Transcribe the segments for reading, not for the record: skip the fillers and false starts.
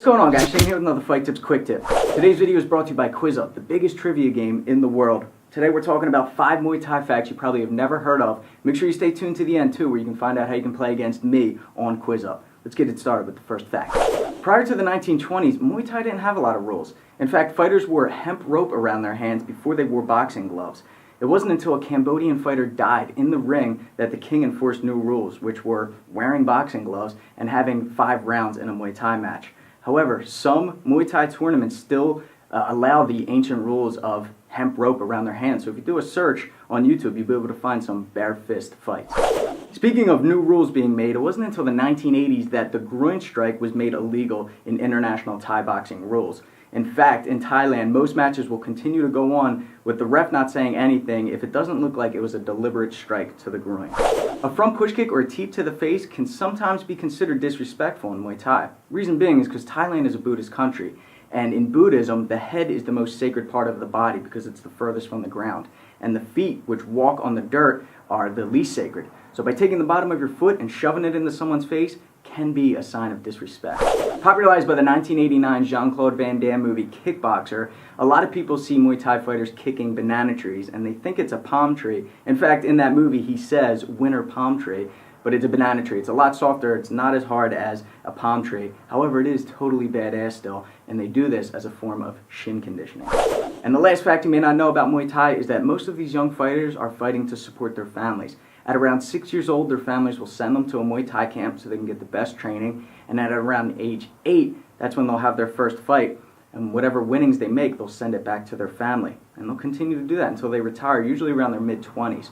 What's going on, guys? Shane here with another Fight Tips Quick Tip. Today's video is brought to you by Quiz Up, the biggest trivia game in the world. Today we're talking about 5 Muay Thai facts you probably have never heard of. Make sure you stay tuned to the end too, where you can find out how you can play against me on Quiz Up. Let's get it started with the first fact. Prior to the 1920s, Muay Thai didn't have a lot of rules. In fact, fighters wore hemp rope around their hands before they wore boxing gloves. It wasn't until a Cambodian fighter died in the ring that the king enforced new rules, which were wearing boxing gloves and having 5 rounds in a Muay Thai match. However, some Muay Thai tournaments still allow the ancient rules of hemp rope around their hands. So if you do a search on YouTube, you'll be able to find some bare fist fights. Speaking of new rules being made, it wasn't until the 1980s that the groin strike was made illegal in international Thai boxing rules. In fact, in Thailand, most matches will continue to go on with the ref not saying anything if it doesn't look like it was a deliberate strike to the groin. A front push kick or a teep to the face can sometimes be considered disrespectful in Muay Thai. Reason being is because Thailand is a Buddhist country, and in Buddhism, the head is the most sacred part of the body because it's the furthest from the ground, and the feet, which walk on the dirt, are the least sacred. So by taking the bottom of your foot and shoving it into someone's face can be a sign of disrespect. Popularized by the 1989 Jean-Claude Van Damme movie Kickboxer, a lot of people see Muay Thai fighters kicking banana trees and they think it's a palm tree. In fact, in that movie he says winter palm tree, but it's a banana tree. It's a lot softer, it's not as hard as a palm tree. However, it is totally badass still, and they do this as a form of shin conditioning. And the last fact you may not know about Muay Thai is that most of these young fighters are fighting to support their families. At around 6 years old, their families will send them to a Muay Thai camp so they can get the best training, and at around age 8, that's when they'll have their first fight, and whatever winnings they make, they'll send it back to their family. And they'll continue to do that until they retire, usually around their mid-20s.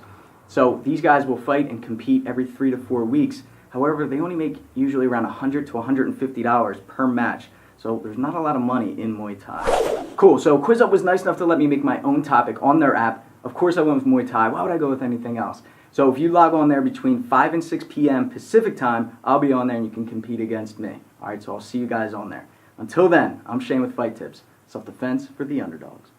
So these guys will fight and compete every 3 to 4 weeks. However, they only make usually around $100 to $150 per match. So there's not a lot of money in Muay Thai. Cool, so Quiz Up was nice enough to let me make my own topic on their app. Of course I went with Muay Thai. Why would I go with anything else? So if you log on there between 5 and 6 p.m. Pacific time, I'll be on there and you can compete against me. Alright, so I'll see you guys on there. Until then, I'm Shane with Fight Tips. Self-defense for the underdogs.